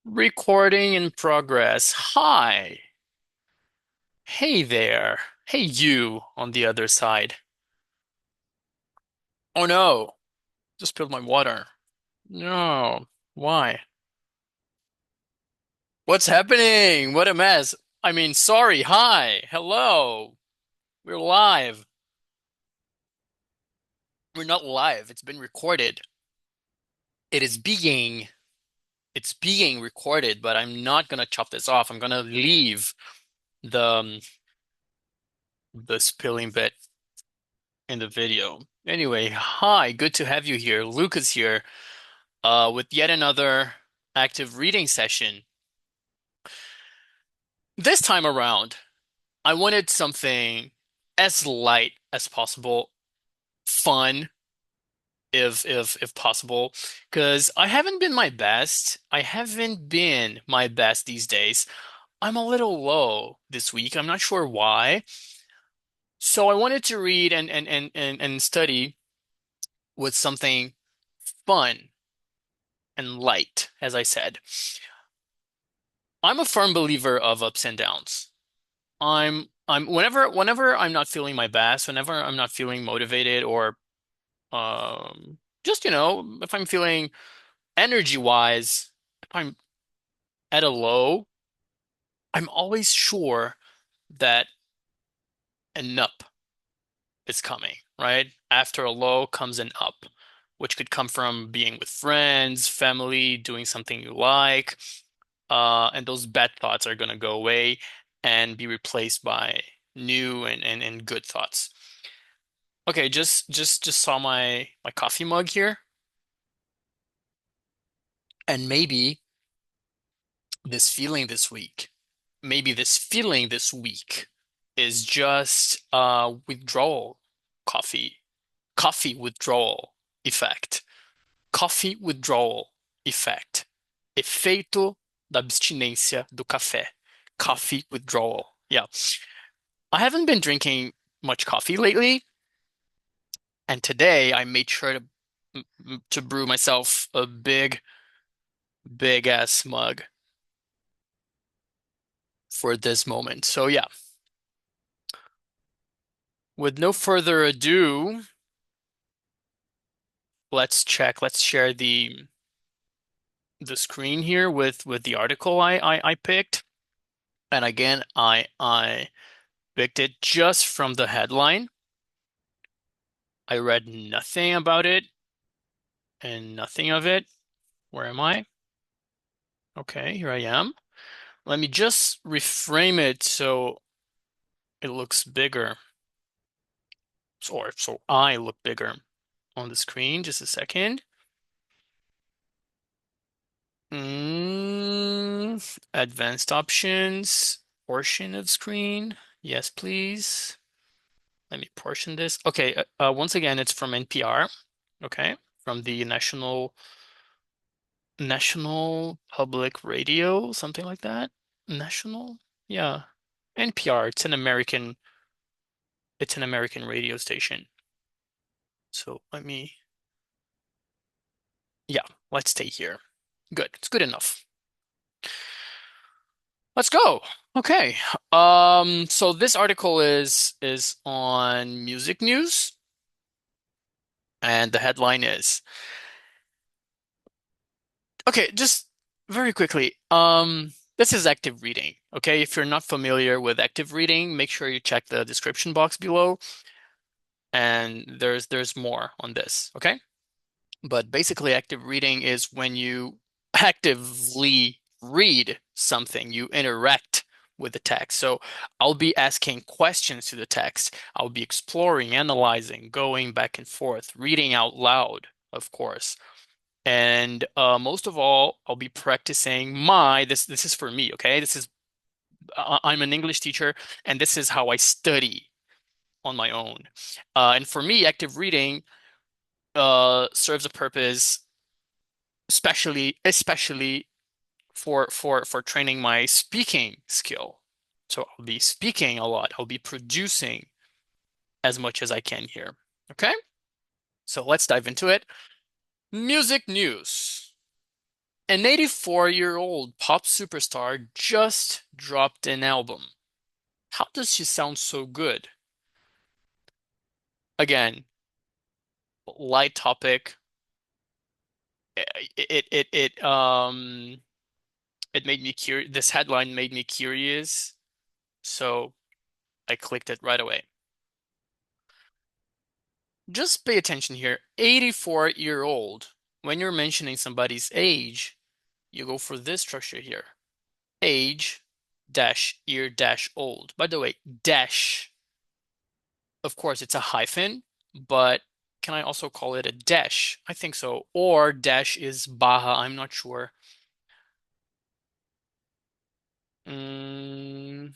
Recording in progress. Hi. Hey there. Hey you on the other side. Oh no. Just spilled my water. No. Why? What's happening? What a mess. I mean, sorry. Hi. Hello. We're live. We're not live. It's been recorded. It is being it's being recorded, but I'm not gonna chop this off. I'm gonna leave the spilling bit in the video. Anyway, hi, good to have you here. Luke is here with yet another active reading session. This time around, I wanted something as light as possible, fun if possible, because I haven't been my best. I haven't been my best these days. I'm a little low this week. I'm not sure why. So I wanted to read and study with something fun and light, as I said. I'm a firm believer of ups and downs. I'm whenever I'm not feeling my best, whenever I'm not feeling motivated or just if I'm feeling energy wise, if I'm at a low, I'm always sure that an up is coming, right? After a low comes an up, which could come from being with friends, family, doing something you like, and those bad thoughts are gonna go away and be replaced by new and good thoughts. Okay, just saw my coffee mug here, and maybe this feeling this week is just withdrawal coffee, coffee withdrawal effect, coffee withdrawal effect, efeito da abstinência do café, coffee withdrawal. Yeah, I haven't been drinking much coffee lately, and today I made sure to brew myself a big ass mug for this moment. So yeah, with no further ado, let's share the screen here with the article I picked. And again, I picked it just from the headline. I read nothing about it and nothing of it. Where am I? Okay, here I am. Let me just reframe it so it looks bigger. So I look bigger on the screen. Just a second. Advanced options, portion of screen. Yes, please. Let me portion this. Okay, once again, it's from NPR. Okay, from the National Public Radio, something like that. National, yeah, NPR. It's an American radio station. So yeah, let's stay here. Good, it's good enough. Let's go. Okay. So this article is on music news, and the headline is okay, just very quickly. This is active reading. Okay, if you're not familiar with active reading, make sure you check the description box below, and there's more on this. Okay, but basically, active reading is when you actively read something, you interact with the text. So I'll be asking questions to the text. I'll be exploring, analyzing, going back and forth, reading out loud, of course. And most of all, I'll be practicing this is for me, okay? I'm an English teacher, and this is how I study on my own. And for me, active reading serves a purpose, especially for training my speaking skill. So I'll be speaking a lot. I'll be producing as much as I can here. Okay? So let's dive into it. Music news. An 84-year-old pop superstar just dropped an album. How does she sound so good? Again, light topic. It it it um it made me curious. This headline made me curious, so I clicked it right away. Just pay attention here. 84-year-old. When you're mentioning somebody's age, you go for this structure here. Age dash year dash old. By the way, dash, of course, it's a hyphen, but can I also call it a dash? I think so. Or dash is barra, I'm not sure. Mm,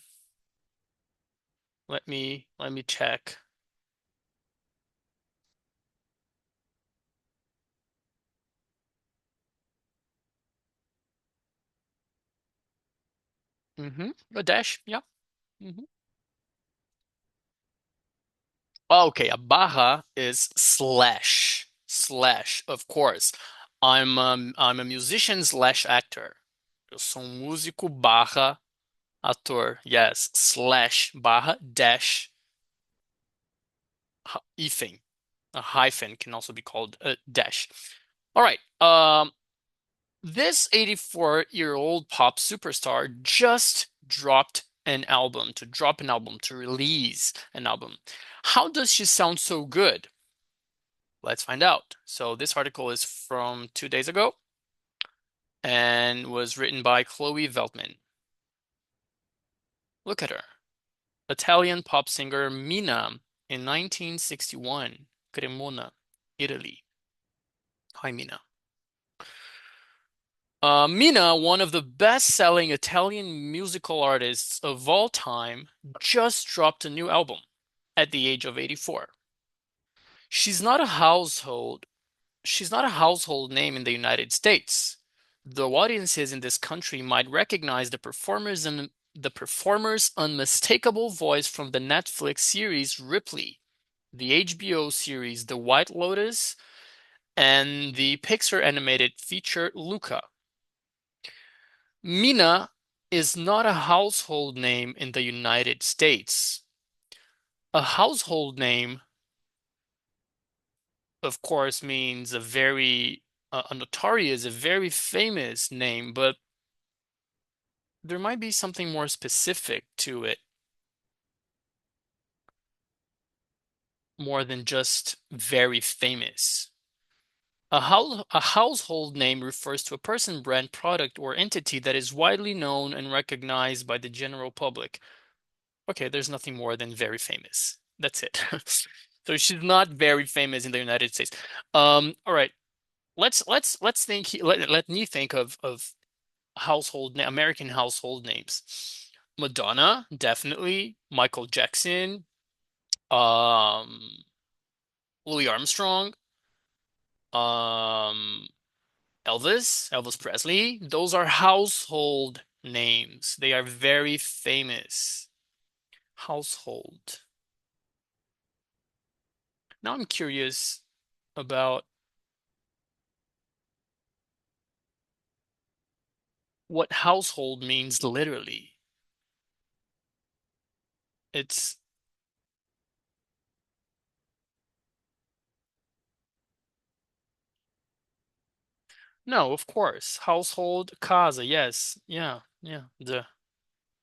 let me check. A dash, yeah. hmm Okay, a barra is slash. Slash, of course. I'm a musician slash actor. Eu sou um músico barra ator. Yes, slash barra dash hyphen. A hyphen can also be called a dash. All right. This 84-year-old pop superstar just dropped an album, to drop an album, to release an album. How does she sound so good? Let's find out. So this article is from 2 days ago and was written by Chloe Veltman. Look at her. Italian pop singer Mina in 1961, Cremona, Italy. Hi, Mina. Mina, one of the best-selling Italian musical artists of all time, just dropped a new album at the age of 84. She's not a household she's not a household name in the United States, though audiences in this country might recognize the performer's unmistakable voice from the Netflix series Ripley, the HBO series The White Lotus, and the Pixar animated feature Luca. Mina is not a household name in the United States. A household name, of course, means a notorious, a very famous name, but there might be something more specific to it, more than just very famous. A household name refers to a person, brand, product, or entity that is widely known and recognized by the general public. Okay, there's nothing more than very famous. That's it. So she's not very famous in the United States. All right. Let's think. Let me think of American household names. Madonna, definitely. Michael Jackson. Um, Louis Armstrong. Um, Elvis Presley. Those are household names. They are very famous. Household. Now I'm curious about what household means literally. It's no, of course. Household, casa, yes. Yeah, yeah. The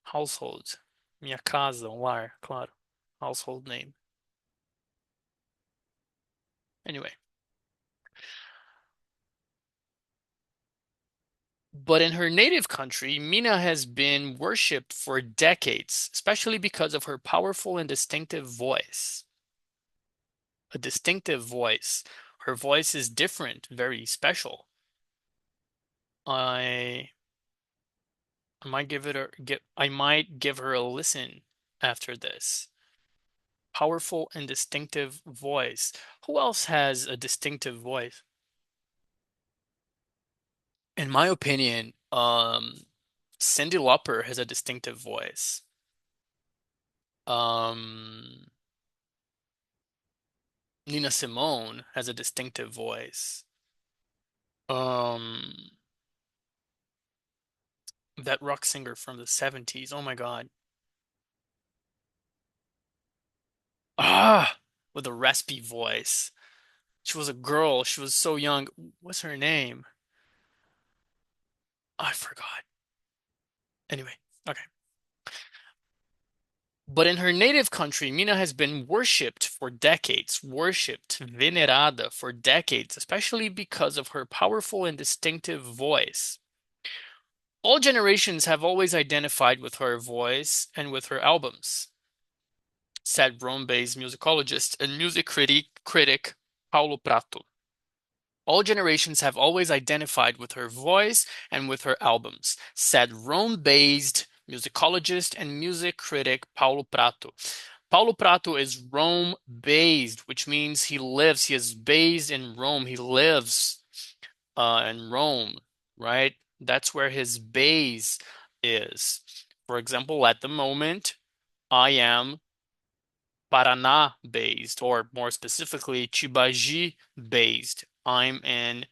household. Minha casa, um lar, claro. Household name. Anyway. But in her native country, Mina has been worshipped for decades, especially because of her powerful and distinctive voice. A distinctive voice. Her voice is different, very special. I I might give her a listen after this. Powerful and distinctive voice. Who else has a distinctive voice? In my opinion, Cyndi Lauper has a distinctive voice. Um, Nina Simone has a distinctive voice. Um, That rock singer from the 70s. Oh my God. Ah, with a raspy voice. She was a girl. She was so young. What's her name? I forgot. Anyway, okay. But in her native country, Mina has been worshipped for decades, worshipped, venerada for decades, especially because of her powerful and distinctive voice. All generations have always identified with her voice and with her albums, said Rome-based musicologist and music critic Paulo Prato. All generations have always identified with her voice and with her albums, said Rome-based musicologist and music critic Paulo Prato. Paulo Prato is Rome-based, which means he is based in Rome. He lives in Rome, right? That's where his base is. For example, at the moment, I am Paraná based, or more specifically, Tibagi based. I'm in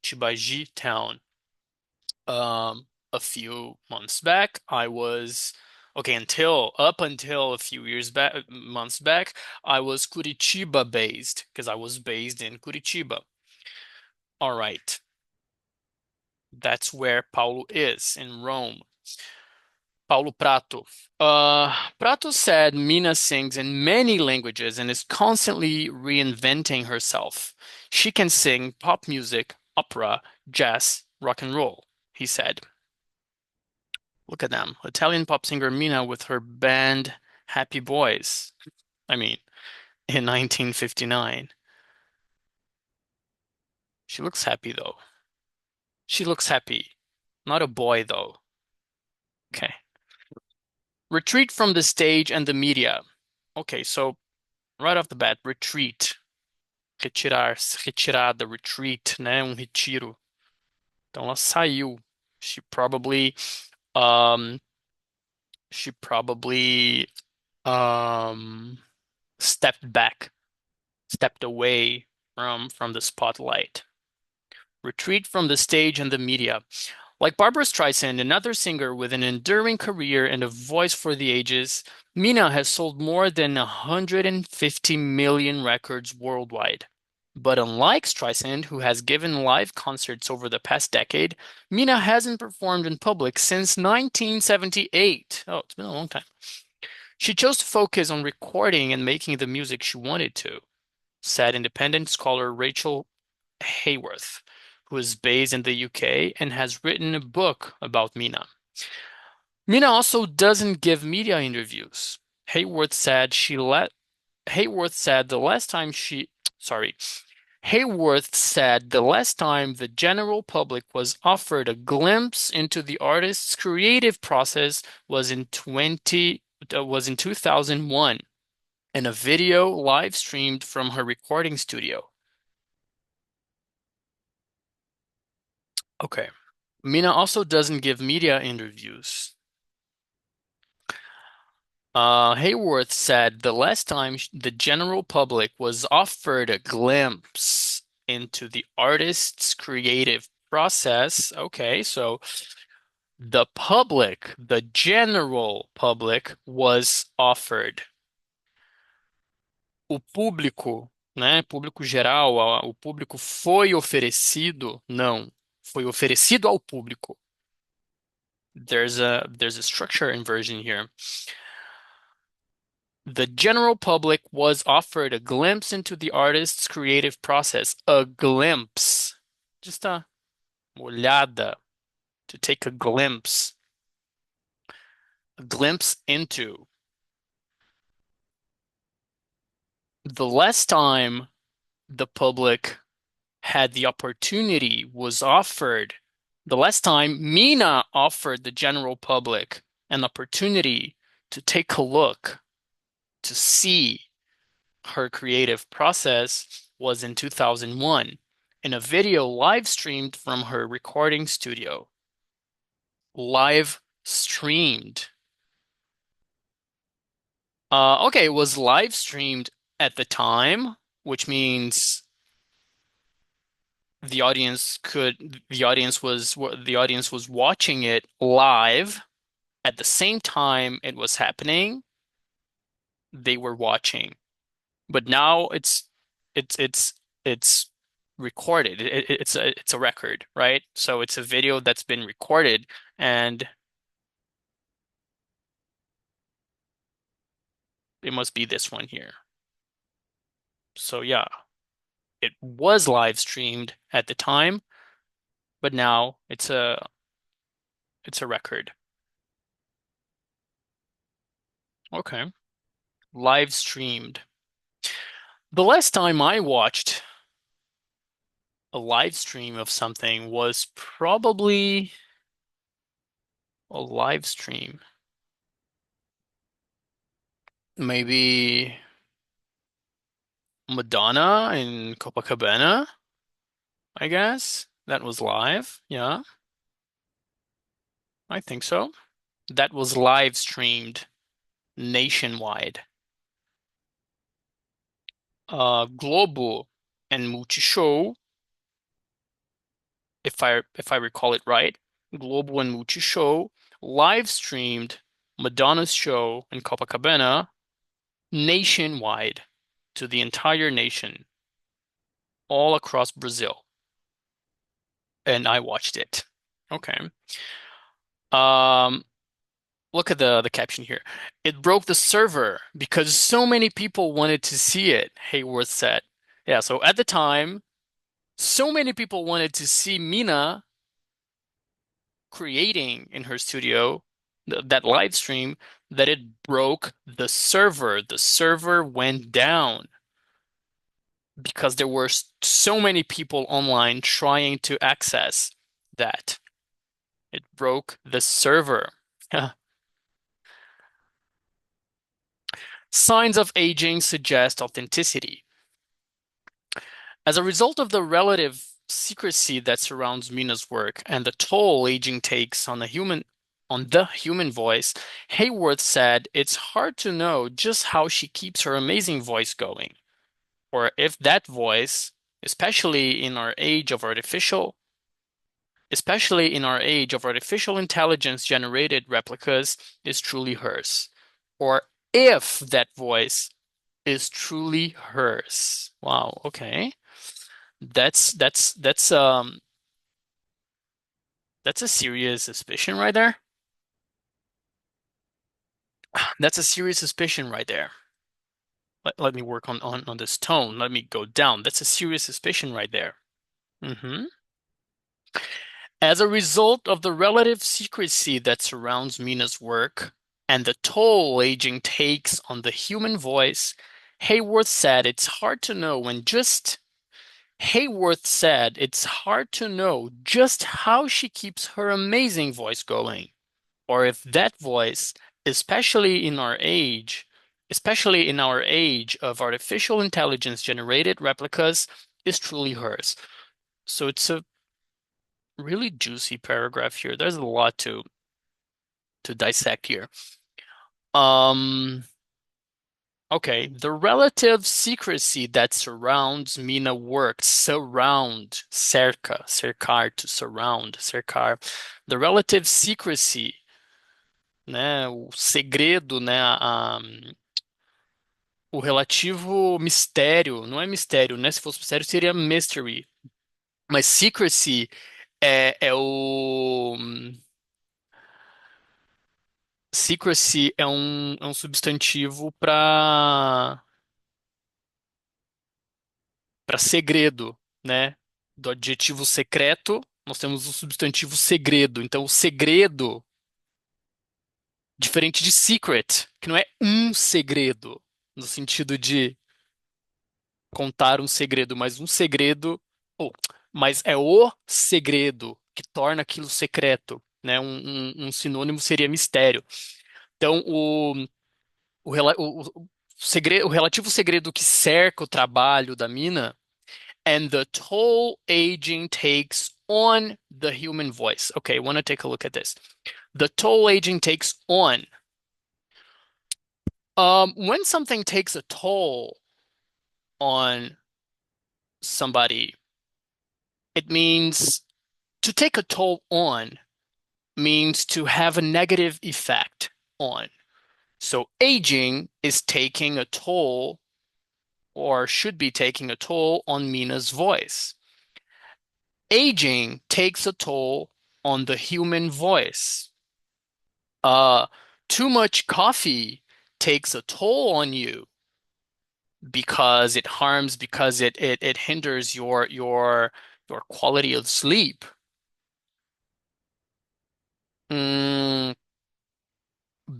Tibagi town. A few months back, I was okay until up until a few years back, months back, I was Curitiba based because I was based in Curitiba. All right, that's where Paulo is in Rome. Paulo Prato. Prato said Mina sings in many languages and is constantly reinventing herself. She can sing pop music, opera, jazz, rock and roll, he said. Look at them. Italian pop singer Mina with her band Happy Boys. I mean, in 1959. She looks happy though. She looks happy. Not a boy though. Okay. Retreat from the stage and the media. Okay, so right off the bat, retreat. Retirar-se, retirada, retreat, né? Um retiro. Então ela saiu. She probably, um, she probably, um, stepped back, stepped away from the spotlight. Retreat from the stage and the media. Like Barbra Streisand, another singer with an enduring career and a voice for the ages, Mina has sold more than 150 million records worldwide. But unlike Streisand, who has given live concerts over the past decade, Mina hasn't performed in public since 1978. Oh, it's been a long time. She chose to focus on recording and making the music she wanted to, said independent scholar Rachel Hayworth, who is based in the UK and has written a book about Mina. Mina also doesn't give media interviews. Hayworth said she let Hayworth said the last time she sorry. Hayworth said the last time the general public was offered a glimpse into the artist's creative process was in 2001 in a video live streamed from her recording studio. Okay. Mina also doesn't give media interviews. Hayworth said the last time the general public was offered a glimpse into the artist's creative process. Okay, so the public, the general public, was offered. O público, né? Público geral, o público foi oferecido? Não, foi oferecido ao público. There's a structure inversion here. The general public was offered a glimpse into the artist's creative process. A glimpse. Just a olhada. To take a glimpse. A glimpse into. The last time the public had the opportunity was offered. The last time Mina offered the general public an opportunity to take a look, to see her creative process was in 2001 in a video live streamed from her recording studio. Live streamed. Okay, it was live streamed at the time, which means the audience was watching it live at the same time it was happening, they were watching. But now it's it's recorded. It's a record, right? So it's a video that's been recorded, and it must be this one here. So yeah, it was live streamed at the time, but now it's a record. Okay. Live streamed. The last time I watched a live stream of something was probably a live stream. Maybe Madonna in Copacabana, I guess. That was live. Yeah, I think so. That was live streamed nationwide. Globo and Multishow, if I recall it right, Globo and Multishow live streamed Madonna's show in Copacabana nationwide to the entire nation, all across Brazil. And I watched it. Okay. Um, Look at the caption here. It broke the server because so many people wanted to see it, Hayworth said. Yeah, so at the time, so many people wanted to see Mina creating in her studio that live stream that it broke the server. The server went down because there were so many people online trying to access that. It broke the server. Signs of aging suggest authenticity. As a result of the relative secrecy that surrounds Mina's work and the toll aging takes on the human voice, Hayworth said it's hard to know just how she keeps her amazing voice going, or if that voice, especially in our age of artificial especially in our age of artificial intelligence generated replicas, is truly hers, or if that voice is truly hers. Wow, okay. That's that's a serious suspicion right there. That's a serious suspicion right there. Let me work on this tone. Let me go down. That's a serious suspicion right there. hmm As a result of the relative secrecy that surrounds Mina's work and the toll aging takes on the human voice, Hayworth said it's hard to know when just Hayworth said it's hard to know just how she keeps her amazing voice going, or if that voice, especially in our age, especially in our age of artificial intelligence generated replicas, is truly hers. So it's a really juicy paragraph here. There's a lot to dissect here. Um, okay, the relative secrecy that surrounds Mina work, cercar, to surround, cercar. The relative secrecy, né, o segredo, né, o relativo mistério, não é mistério, né? Se fosse mistério seria mystery, mas secrecy é o secrecy é um substantivo para segredo, né? Do adjetivo secreto, nós temos o substantivo segredo. Então, o segredo, diferente de secret, que não é um segredo, no sentido de contar um segredo, mas um segredo, ou, mas é o segredo que torna aquilo secreto, né? Um sinônimo seria mistério. Então, o relativo segredo que cerca o trabalho da mina and the toll aging takes on the human voice. Okay, I want to take a look at this. The toll aging takes on. When something takes a toll on somebody, It means to take a toll on means to have a negative effect on. So aging is taking a toll or should be taking a toll on Mina's voice. Aging takes a toll on the human voice. Uh, Too much coffee takes a toll on you because it harms, because it hinders your quality of sleep. Mm,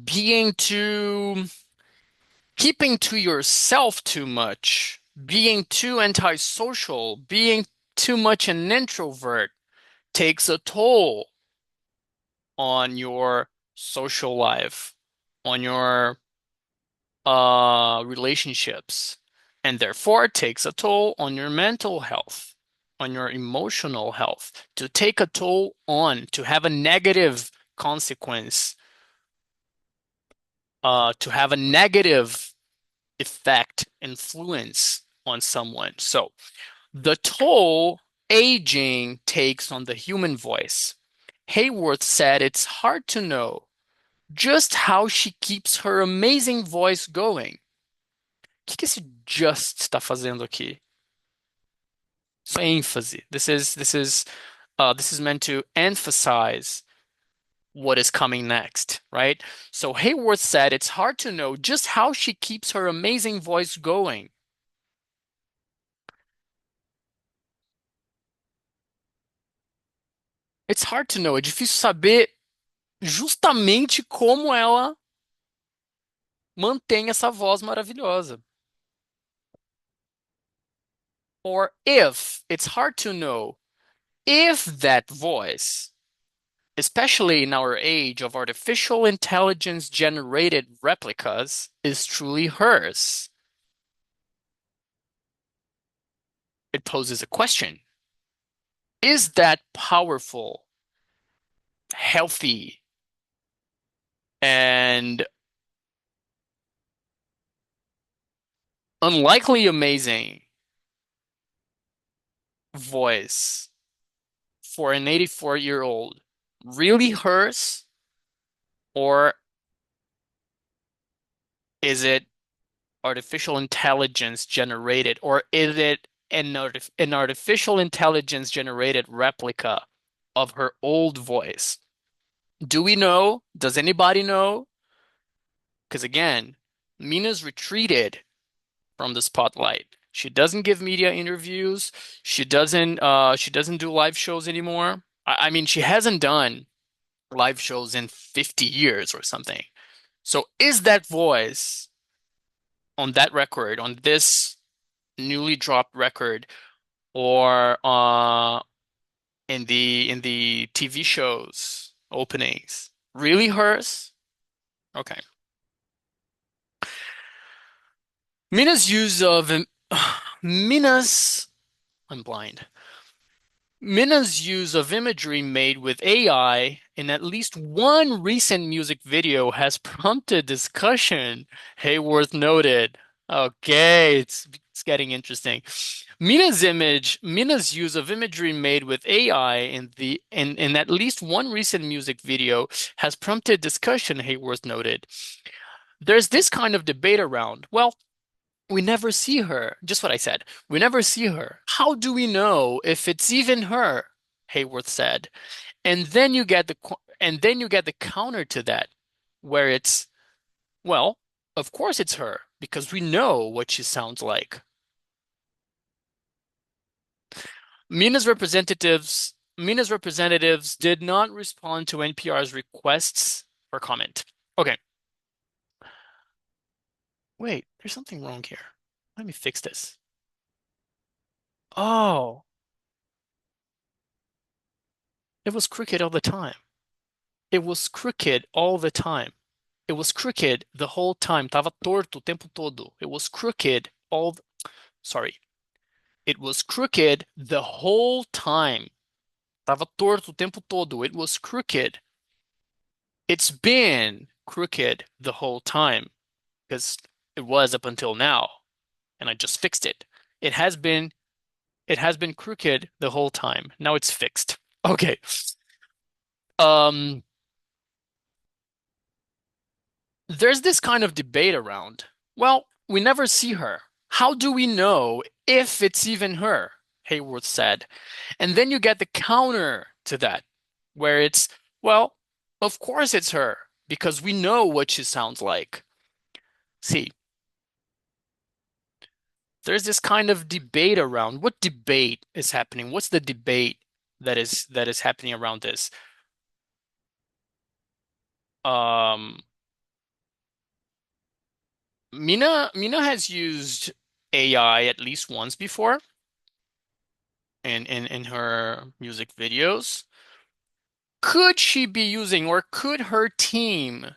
being too Keeping to yourself too much, being too antisocial, being too much an introvert takes a toll on your social life, on your relationships, and therefore it takes a toll on your mental health, on your emotional health. To take a toll on, to have a negative consequence, to have a negative effect, influence on someone. So the toll aging takes on the human voice. Hayworth said it's hard to know just how she keeps her amazing voice going. O que que esse just está fazendo aqui? Isso é ênfase. This is meant to emphasize what is coming next, right? So Hayworth said it's hard to know just how she keeps her amazing voice going. It's hard to know. É difícil saber justamente como ela mantém essa voz maravilhosa. Or if, it's hard to know if that voice, especially in our age of artificial intelligence generated replicas, is truly hers. It poses a question. Is that powerful, healthy, and unlikely amazing voice for an 84-year-old really hers, or is it artificial intelligence generated, or is it an artificial intelligence generated replica of her old voice? Do we know? Does anybody know? Because again, Mina's retreated from the spotlight. She doesn't give media interviews. She doesn't do live shows anymore. I mean, she hasn't done live shows in 50 years or something. So is that voice on that record, on this newly dropped record, or in the TV shows openings, really hers? Okay. Mina's use of Mina's I'm blind. Mina's use of imagery made with AI in at least one recent music video has prompted discussion, Hayworth noted. Okay, it's getting interesting. Mina's use of imagery made with AI in at least one recent music video has prompted discussion, Hayworth noted. There's this kind of debate around. Well, we never see her. Just what I said. We never see her. How do we know if it's even her? Hayworth said. And then you get the counter to that, where it's, well, of course it's her, because we know what she sounds like. Mina's representatives did not respond to NPR's requests for comment. Okay, wait, there's something wrong here. Let me fix this. Oh, it was crooked all the time. It was crooked all the time. It was crooked the whole time. Tava torto o tempo todo. It was crooked sorry. It was crooked the whole time. Tava torto o tempo todo. It was crooked. It's been crooked the whole time because it was up until now, and I just fixed it. It has been It has been crooked the whole time. Now it's fixed. Okay. Um, there's this kind of debate around. Well, we never see her. How do we know if it's even her? Hayworth said. And then you get the counter to that, where it's, well, of course it's her, because we know what she sounds like. See, there's this kind of debate around what debate is happening. What's the debate that is happening around this? Um, Mina has used AI at least once before in her music videos. Could she be using, or could her team,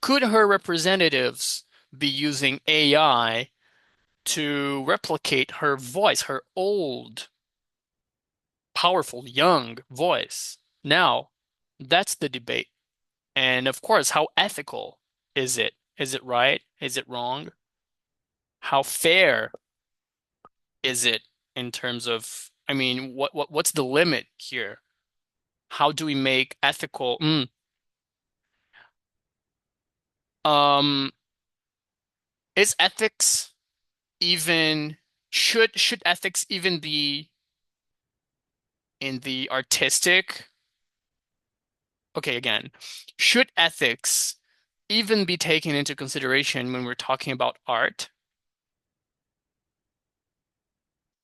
could her representatives be using AI to replicate her voice, her old, powerful, young voice? Now, that's the debate. And of course, how ethical is it? Is it right? Is it wrong? How fair is it in terms of, I mean, what's the limit here? How do we make ethical? Um, is ethics even should ethics even be in the artistic? Okay, again, should ethics even be taken into consideration when we're talking about art?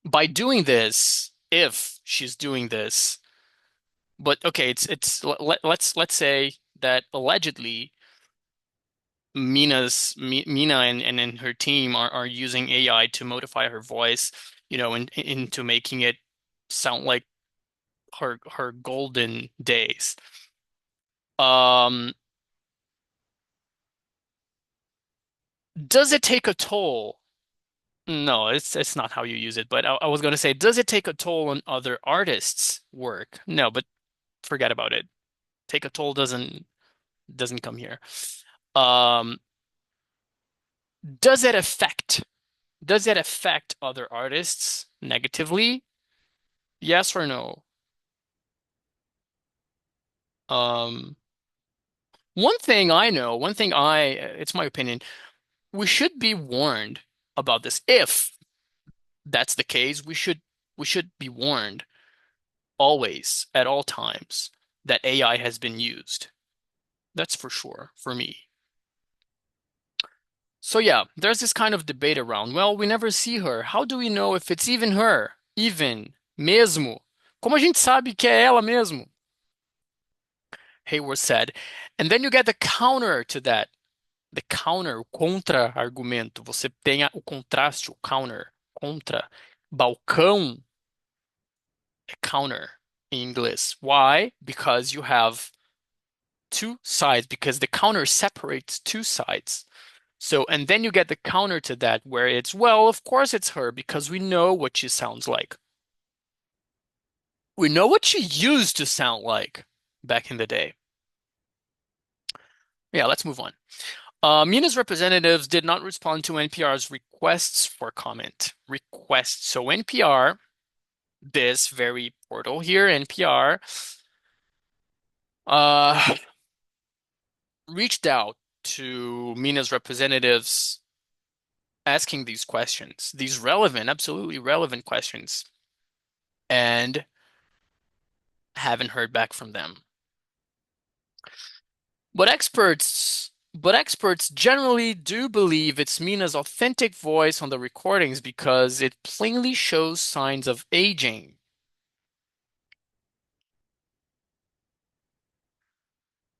By doing this, if she's doing this, but okay, let's say that allegedly Mina and her team are using AI to modify her voice, into making it sound like her golden days. Um, does it take a toll? No, it's not how you use it, but I was going to say, does it take a toll on other artists' work? No, but forget about it. Take a toll doesn't come here. Um, does it affect does it affect other artists negatively? Yes or no? Um, one thing it's my opinion, we should be warned about this. If that's the case, we should be warned always, at all times, that AI has been used. That's for sure, for me. So yeah, there's this kind of debate around. Well, we never see her. How do we know if it's even her? Even, mesmo. Como a gente sabe que é ela mesmo? Hayward said. And then you get the counter to that. The counter, o contra-argumento. Você tem o contraste, o counter, contra. Balcão é counter em inglês. Why? Because you have two sides, because the counter separates two sides. So, and then you get the counter to that where it's, well, of course it's her because we know what she sounds like. We know what she used to sound like back in the day. Yeah, let's move on. Mina's representatives did not respond to NPR's requests for comment. Requests. So NPR, this very portal here, NPR, uh, reached out to Mina's representatives asking these questions, these relevant, absolutely relevant questions, and haven't heard back from them. But experts generally do believe it's Mina's authentic voice on the recordings because it plainly shows signs of aging.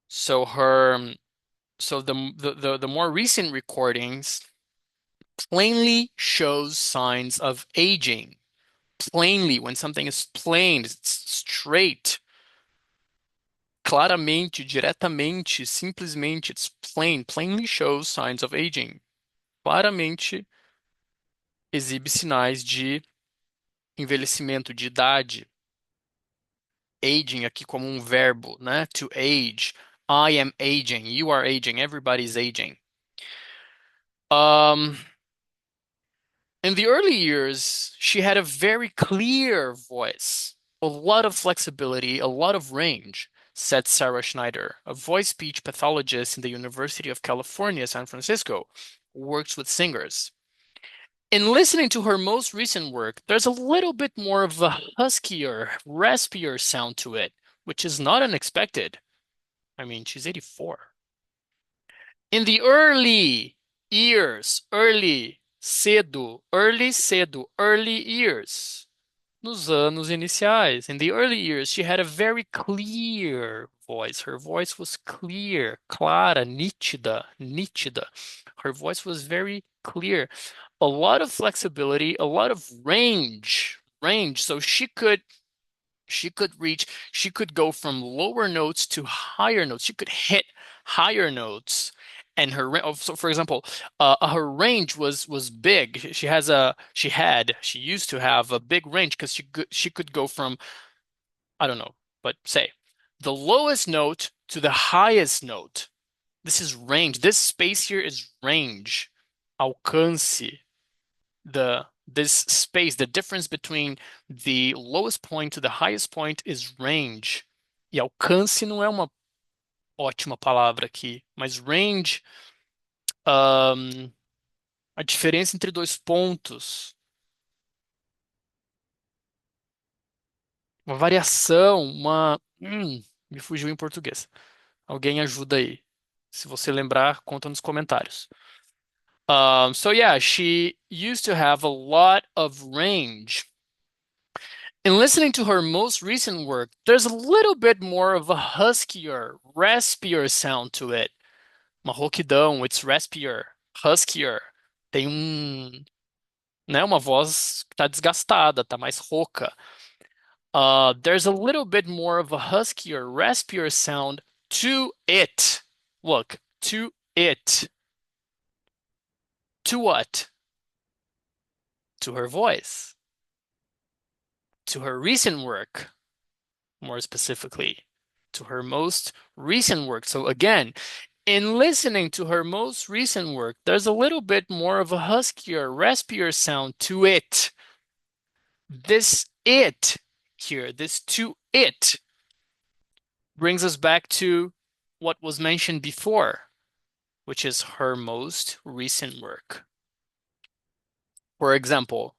So her, so the more recent recordings plainly shows signs of aging. Plainly, when something is plain, it's straight, claramente, diretamente, simplesmente, it's plainly shows signs of aging. Claramente exibe sinais de envelhecimento, de idade. Aging aqui como um verbo, né? To age. I am aging. You are aging. Everybody's aging. Um, In the early years, she had a very clear voice, a lot of flexibility, a lot of range, said Sarah Schneider, a voice speech pathologist in the University of California, San Francisco, who works with singers. In listening to her most recent work, there's a little bit more of a huskier, raspier sound to it, which is not unexpected. I mean, she's 84. In the early years, cedo, early years, nos anos iniciais, in the early years, she had a very clear voice. Her voice was clear, clara, nítida. Her voice was very clear. A lot of flexibility, a lot of range. So she could go from lower notes to higher notes. She could hit higher notes, and so for example, her range was big. She used to have a big range because she could go from, I don't know, but say the lowest note to the highest note. This is range. This space here is range. Alcance. This space, the difference between the lowest point to the highest point is range. E alcance não é uma ótima palavra aqui, mas range, ahn, a diferença entre dois pontos, uma variação, me fugiu em português. Alguém ajuda aí. Se você lembrar, conta nos comentários. So yeah, she used to have a lot of range. In listening to her most recent work, there's a little bit more of a huskier, raspier sound to it. Uma rouquidão, it's raspier, huskier. Tem né, uma voz que tá desgastada, tá mais rouca. There's a little bit more of a huskier, raspier sound to it. Look, to it. To what? To her voice. To her recent work, more specifically. To her most recent work. So again, in listening to her most recent work, there's a little bit more of a huskier, raspier sound to it. This it here, this to it, brings us back to what was mentioned before, which is her most recent work. For example,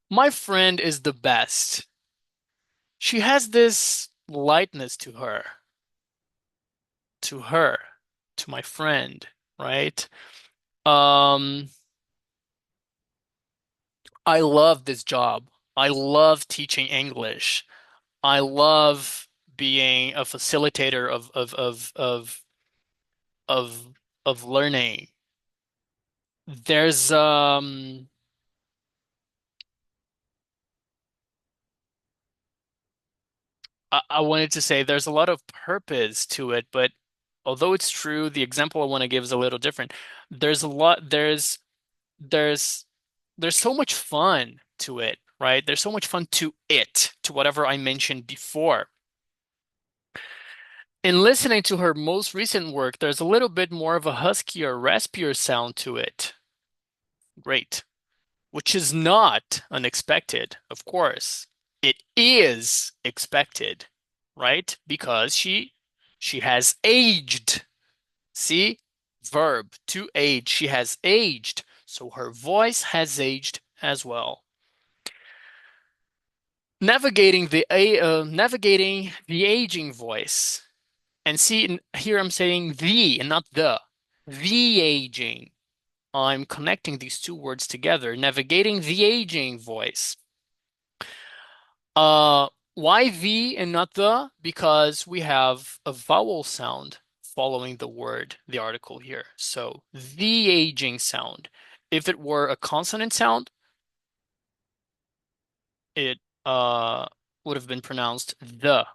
my friend is the best. She has this lightness to her, to my friend, right? Um, I love this job. I love teaching English. I love being a facilitator of of learning. There's I wanted to say there's a lot of purpose to it, but although it's true, the example I want to give is a little different. There's a lot there's there's so much fun to it, right? There's so much fun to it, to whatever I mentioned before. In listening to her most recent work, there's a little bit more of a huskier, raspier sound to it. Great. Which is not unexpected, of course. It is expected, right? Because she has aged. See? Verb to age. She has aged. So her voice has aged as well. Navigating the aging voice. And see, here I'm saying the and not the. The aging. I'm connecting these two words together, navigating the aging voice. Uh, why the and not the? Because we have a vowel sound following the word, the article here. So the aging sound. If it were a consonant sound, it would have been pronounced the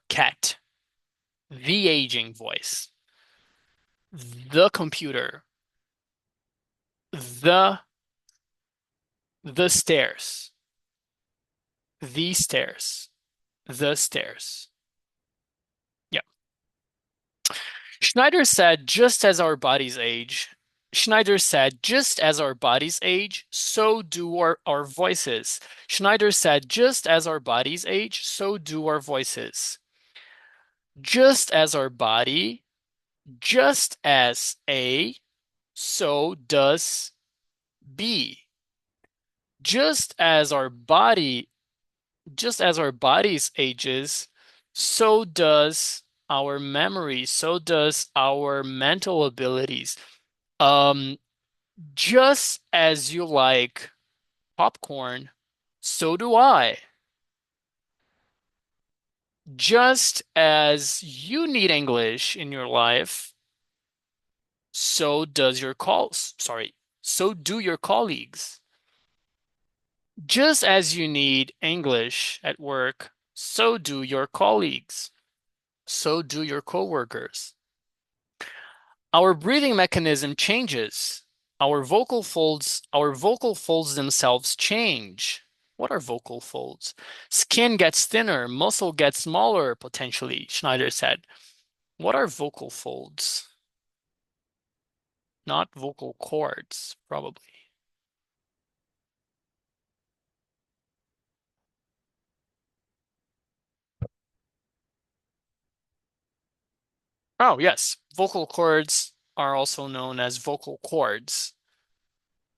cat, the aging voice, the computer, the the stairs, the stairs, the stairs. Yeah. Schneider said, just as our bodies age, Schneider said, just as our bodies age, so do our voices. Schneider said, just as our bodies age, so do our voices. Just as our body, just as A, so does B. Just as our body, just as our bodies ages, so does our memory, so does our mental abilities. Um, just as you like popcorn, so do I. Just as you need English in your life, so does your sorry, so do your colleagues. Just as you need English at work, so do your colleagues. So do your coworkers. Our breathing mechanism changes. Our vocal folds themselves change. What are vocal folds? Skin gets thinner, muscle gets smaller, potentially, Schneider said. What are vocal folds? Not vocal cords, probably. Oh, yes. Vocal cords are also known as vocal cords.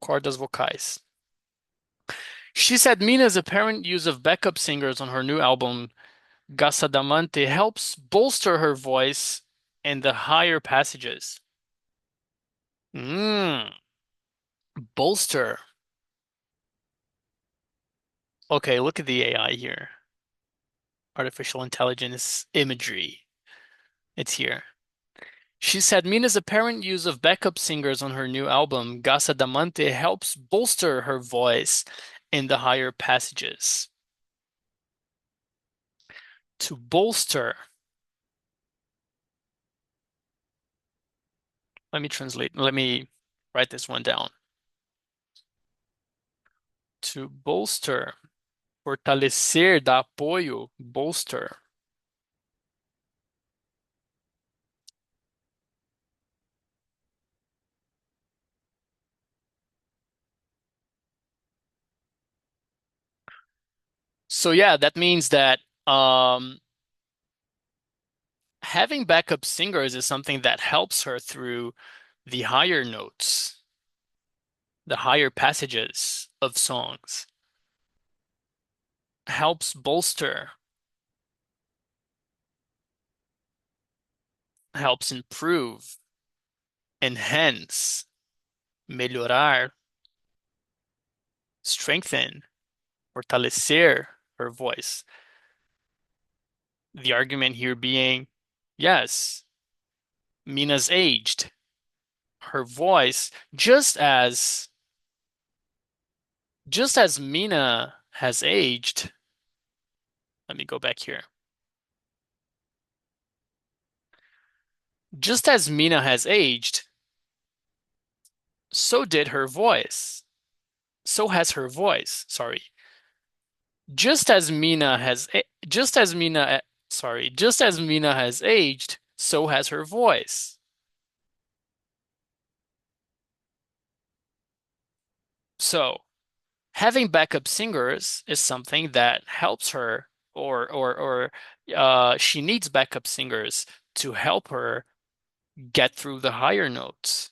Cordas vocais. She said Mina's apparent use of backup singers on her new album Gassadamante helps bolster her voice in the higher passages. Mm, bolster. Okay, look at the AI here. Artificial intelligence imagery. It's here. She said Mina's apparent use of backup singers on her new album Gassadamante helps bolster her voice in the higher passages. To bolster. Let me translate. Let me write this one down. To bolster. Fortalecer, dar apoio, bolster. So yeah, that means that having backup singers is something that helps her through the higher notes, the higher passages of songs, helps bolster, helps improve, enhance, melhorar, strengthen, fortalecer her voice. The argument here being, yes, Mina's aged. Her voice, just as Mina has aged. Let me go back here. Just as Mina has aged, so did her voice. So has her voice. Sorry. Just as Mina has, just as Mina, sorry, just as Mina has aged, so has her voice. So having backup singers is something that helps her, or she needs backup singers to help her get through the higher notes.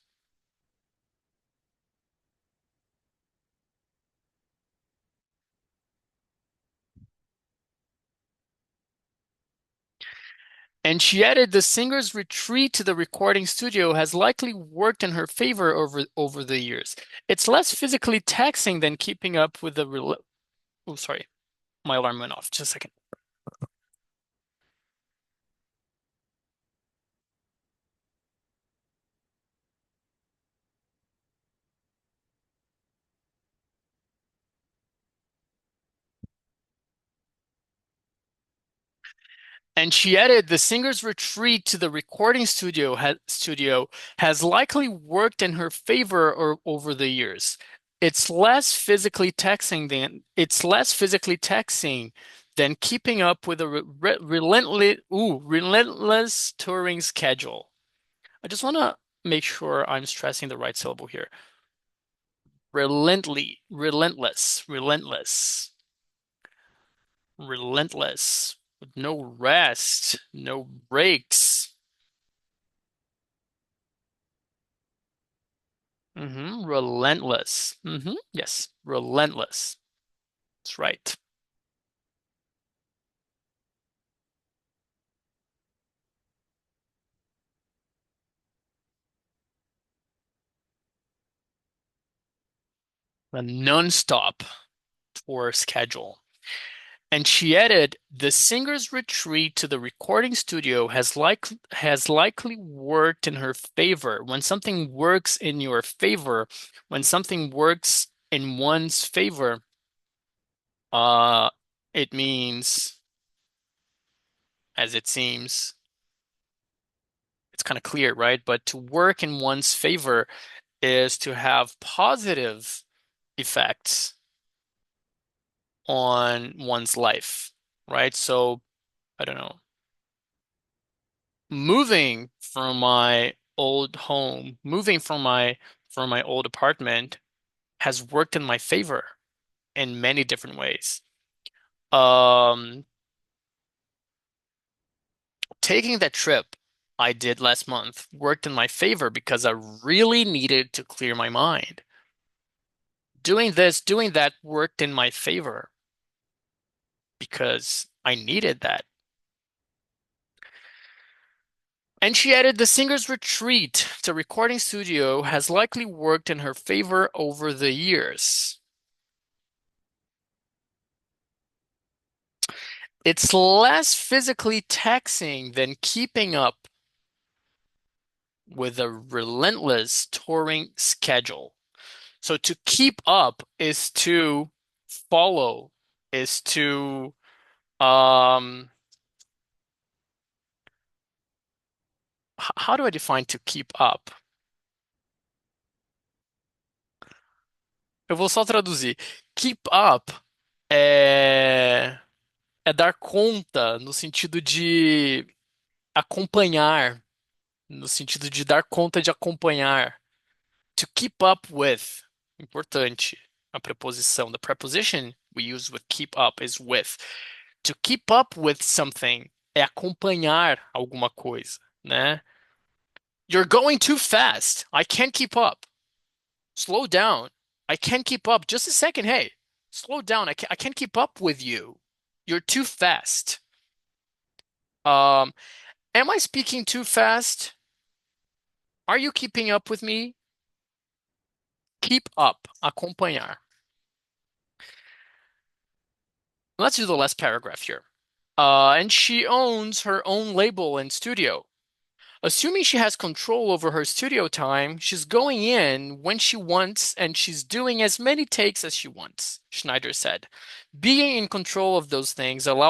And she added the singer's retreat to the recording studio has likely worked in her favor over the years. It's less physically taxing than keeping up with the oh, sorry, my alarm went off. Just a second. And she added the singer's retreat to the recording studio has likely worked in her favor over the years. It's less physically taxing than keeping up with a relentless touring schedule. I just want to make sure I'm stressing the right syllable here. Relentless, relentless, relentless, with no rest, no breaks. Relentless. Yes, relentless. That's right. A non-stop tour schedule. And she added, the singer's retreat to the recording studio has likely worked in her favor. When something works in your favor, when something works in one's favor, uh, it means, as it seems, it's kind of clear, right? But to work in one's favor is to have positive effects on one's life, right? So, I don't know, moving from my old apartment has worked in my favor in many different ways. Um, Taking that trip I did last month worked in my favor because I really needed to clear my mind. Doing that worked in my favor because I needed that. And she added, the singer's retreat to recording studio has likely worked in her favor over the years. It's less physically taxing than keeping up with a relentless touring schedule. So to keep up is to follow, is to um how do I define to keep up? Eu vou só traduzir. Keep up é dar conta no sentido de acompanhar, no sentido de dar conta de acompanhar. To keep up with, importante, a preposição. The preposition we use with keep up is with. To keep up with something é acompanhar alguma coisa, né? You're going too fast. I can't keep up. Slow down. I can't keep up. Just a second. Hey, slow down. I can't keep up with you. You're too fast. Um, am I speaking too fast? Are you keeping up with me? Keep up. Acompanhar. Let's do the last paragraph here. And she owns her own label and studio. Assuming she has control over her studio time, she's going in when she wants and she's doing as many takes as she wants, Schneider said. Being in control of those things allows